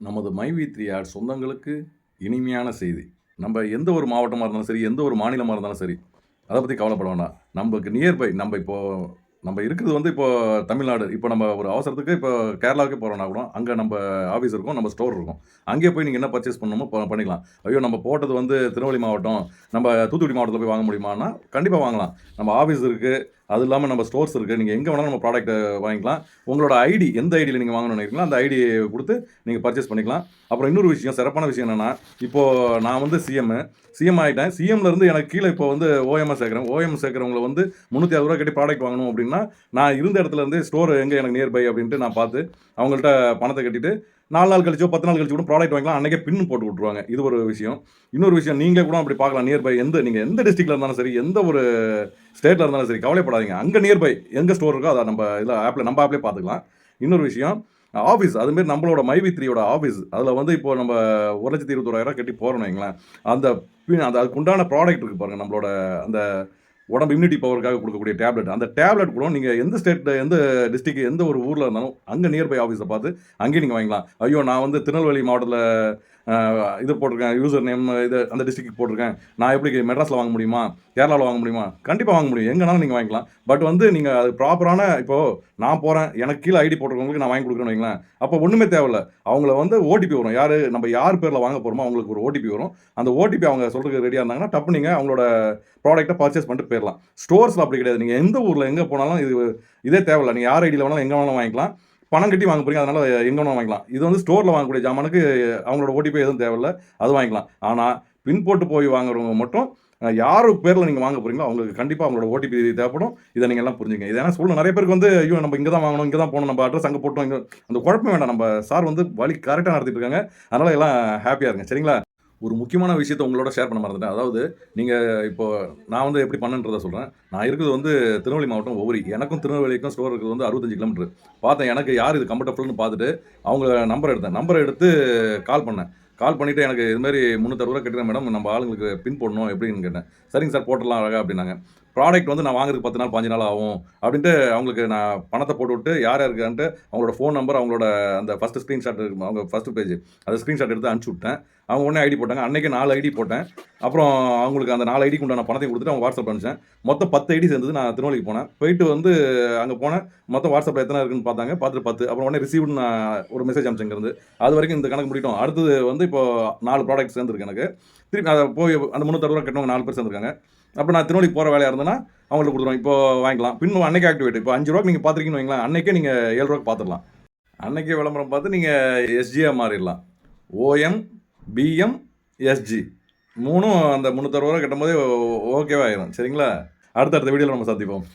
நமது மைவி3 ஆட் சொந்தங்களுக்கு இனிமையான செய்தி. நம்ம எந்த ஒரு மாவட்டமா இருந்தாலும் சரி, எந்த ஒரு மாநிலமா இருந்தாலும் சரி, அத பத்தி கவலைப்பட வேண்டாம். நமக்கு நியர்பை நம்ம இருக்கிறது வந்து இப்போ தமிழ்நாடு. இப்போ நம்ம ஒரு அவசரத்துக்கு இப்போ கேரளாவுக்கே போறோம்னா கூட, அங்க நம்ப ஆஃபீஸ் இருக்கும், நம்ம ஸ்டோர் இருக்கும். அங்கேயே போய் நீங்க என்ன பர்ச்சேஸ் பண்ணணுமோ பண்ணிக்கலாம். ஐயோ! நம்ம போட்டது வந்து திருநெல்வேலி மாவட்டம், நம்ம தூத்துக்குடி மாவட்டத்தில போய் வாங்க முடியுமான்னா, கண்டிப்பா வாங்கலாம். நம்ம ஆஃபீஸ் இருக்கு, அது இல்லாம நம்ம ஸ்டோர்ஸ் இருக்கு. நீங்க எங்க வேணாலும் நம்ம ப்ராடக்ட்ட வாங்கிக்கலாம். உங்களோட ஐடி எந்த ஐடியில நீங்க வாங்கணும்னு நினைக்கிறீங்களோ, அந்த ஐடி குடுத்து நீங்க பர்ச்சேஸ் பண்ணிக்கலாம். அப்புறம் இன்னொரு விஷயம், சிறப்பான விஷயம் என்னன்னா, இப்போ நான் வந்து சிஎம் ஆயிட்டேன். சிஎம்ல இருந்து எனக்கு கீழ இப்போ வந்து ஓஎம்மா சேர்க்கிறேன். ஓஎம் சேர்க்கிறவங்கள வந்து ரூ. 360 கட்டி ப்ராடக்ட் வாங்கணும் அப்படின்னா, நான் இருந்த இடத்துல இருந்தே ஸ்டோர் எங்க எனக்கு நியர்பை அப்படின்ட்டு நான் பார்த்து, அவங்கள்ட்ட பணத்த கட்டிட்டு 4 நாள் கழிச்சோ, 10 நாள் கழிச்சு கூட ப்ராடக்ட் வாங்கிக்கலாம். அன்னைக்கே பின் போட்டு விட்டுருவாங்க. இது ஒரு விஷயம். இன்னொரு விஷயம், நீங்களே கூட அப்படி பார்க்கலாம். நியர்பை நீங்க எந்த டிஸ்ட்ரிக்ட்ல இருந்தாலும் சரி, எந்த ஒரு ஸ்டேட்ல இருந்தாலும் சரி, கவலைப்படாதீங்க. அங்க நியர்பை எங்க ஸ்டோர் இருக்கோ, அத நம்ம நம்ம ஆப்லயே பார்த்துக்கலாம். இன்னொரு விஷயம், ஆஃபீஸ் அதுமாரி நம்மளோட மைவி3யோட ஆஃபீஸ். அதில வந்து இப்போ நம்ம ரூ. 1,21,000 கட்டி போறோம்னு வைங்களேன். அந்த அதுக்கு உண்டான ப்ராடக்ட் இருக்கு பாருங்க. நம்மளோட அந்த உடம்பு இம்யூனிட்டி பவருக்காக குடுக்கக்கூடிய டேப்லெட். அந்த டேப்லெட் கூட நீங்க எந்த ஸ்டேட்ல, எந்த டிஸ்ட்ரிக்ட், எந்த ஒரு ஊர்ல இருந்தாலும், அங்க நியர்பை ஆஃபீஸ பார்த்து அங்கேயே நீங்க வாங்கிக்கலாம். ஐயோ! நான் வந்து திருநெல்வேலி மாவட்டத்தில இது போட்டிருக்கேன், யூசர் நேம் அந்த டிஸ்ட்ரிக்ட் போட்டிருக்கேன். நான் எப்படி மெட்ராஸ்ல வாங்க முடியுமா? கேரளால வாங்க முடியுமா? கண்டிப்பா வாங்க முடியும். எங்கனாலும் நீங்க வாங்கிக்கலாம். பட் வந்து நீங்க அது ப்ராப்பரான இப்போ நான் போறேன், எனக்கு கீழ ஐடி போட்டிருக்கவங்களுக்கு நான் வாங்கி குடுக்குறேன்னு வைங்களேன். அப்போ ஒண்ணுமே தேவையில்ல. அவங்கள வந்து ஓடிபி வரும். நம்ம யார் பேர்ல வாங்க போறோமோ அவங்களுக்கு ஒரு ஓடிபி வரும். அந்த ஓடிபி அவங்க சொல்றதுக்கு ரெடியா இருந்தாங்கன்னா, டப்புன்னு நீங்க அவங்களோட ப்ராடக்ட்ட பர்ச்சேஸ் பண்ணிட்டு போயிரலாம். ஸ்டோர்ஸ்ல அப்படி கிடையாது. நீங்க எந்த ஊர்ல எங்க போனாலும் இதே தேவையில்ல. நீங்க யார் ஐடியில வேணாலும் எங்க வேணாலும் வாங்கிக்கலாம். பணம் கட்டி வாங்க போறீங்க. அதனால எங்க வேணாலும் வாங்கிக்கலாம். இது வந்து ஸ்டோர்ல வாங்கக்கூடிய ஜாமானுக்கு அவங்களோட ஓடிபி எதுவும் தேவையில்ல. அது வாங்கிக்கலாம். ஆனா, பின் போட்டு போய் வாங்குறவங்க மட்டும் யாரு பேர்ல நீங்க வாங்க போறீங்களோ, அவங்களுக்கு கண்டிப்பா அவங்களோட ஓடிபி தேவைப்படும். இத நீங்க எல்லாம் புரிஞ்சுக்கங்க. இது ஏன்னா நெறைய பேருக்கு வந்து, ஐயோ! நம்ம இங்க தான் வாங்கணும், இங்க தான் போணும், நம்ம அட்ரஸ் அங்க போட்டோம். அந்த குழப்பமே வேண்டாம். நம்ம சார் வந்து வழி கரெக்ட்டா நடத்திட்டு இருக்காங்க. அதனால எல்லாம் ஹேப்பியா இருங்க. சரிங்களா? ஒரு முக்கியமான விஷயத்த உங்களோட ஷேர் பண்ண மறந்துட்டேன். அதாவது நீங்க இப்போ நான் வந்து எப்படி பண்ணேன்றத சொல்றேன். நான் இருக்கிறது வந்து திருநெல்வேலி மாவட்டம் ஒவரி. எனக்கும் திருநெல்வேலிக்கும் ஸ்டோர் இருக்கிறது வந்து 65 கிலோமீட்டர். பார்த்தேன் எனக்கு யார் இது கம்ஃபர்டபுள்னு பார்த்துட்டு, அவங்க நம்பர் எடுத்தேன். நம்பர் எடுத்து கால் பண்ணேன். கால் பண்ணிட்டு எனக்கு இது மாரி ரூ. 360 கட்டுறேன் மேடம். நம்ம ஆளுங்களுக்கு பின் போடணும் எப்படின்னு கேட்டேன். சரிங்க சார் போட்டுடலாம் அழகா அப்படின்னாங்க. ப்ராடக்ட் வந்து நான் வாங்குறதுக்கு 10 நாள், 15 நாள் ஆகும் அப்படின்ட்டு அவங்களுக்கு நான் பணத்த போட்டுவிட்டு யார் யாருக்கான்ட்டு அவங்களோட ஃபோன் நம்பர், அவங்களோட அந்த ஃபர்ஸ்ட் ஸ்கிரீன்ஷாட் இருக்கும். அவங்க ஃபர்ஸ்ட் பேஜ். அத ஸ்கிரீன்ஷாட் எடுத்து அனுப்பிச்சு விட்டேன். அவங்க உடனே ஐடி போட்டாங்க. அன்னைக்கே 4 ஐடி போட்டேன். அப்புறம் அவங்களுக்கு அந்த 4 ஐடிக்கு உண்டான பணத்தையும் குடுத்துட்டு அவங்க வாட்ஸ்அப் அனுப்பிச்சேன். மொத்தம் 10 ஐடி சேர்ந்தது. நான் திருநெல்வேலிக்கு போனேன். போயிட்டு வந்து அங்க போனேன். மொத்தம் வாட்ஸ்அப்ல எத்தனை இருக்குன்னு பார்த்தாங்க. பார்த்துட்டு 10. அப்புறம் உடனே ரிசீவ்டுன்னு நான் ஒரு மெசேஜ் அனுப்பிச்சேன் இங்கருந்து. அதுவரைக்கும் இந்த கணக்கு முடிட்டோம். அடுத்தது வந்து இப்போ 4 ப்ராடக்ட் சேர்ந்திருக்கு எனக்கு. திருப்பி அத போய் அந்த ரூ. 360 கட்டினவங்க 4 பேர் சேர்ந்திருக்காங்க. அப்புறம் நான் திருநெல்வேலிக்கு போற வேலையா இருந்ததுன்னா, அவங்கள்ட்ட குடுத்துருவோம். இப்போ வாங்கிக்கலாம். பின் அன்னைக்கே ஆக்டிவேட். இப்போ ரூ. 5 நீங்க பார்த்திருக்கீங்கன்னு வைங்களேன். அன்னைக்கே நீங்க ரூ. 7 பார்த்துரலாம். அன்னைக்கே விளம்பரம் பார்த்து நீங்க எஸ்ஜியா மாறிடலாம். ஓஎம், பிஎம், எஸ்ஜி 3ம் அந்த ரூ. 360 கட்டும்போதே ஓகேவா ஆயிரும். சரிங்களா? அடுத்த வீடியோல நம்ம சந்திப்போம்.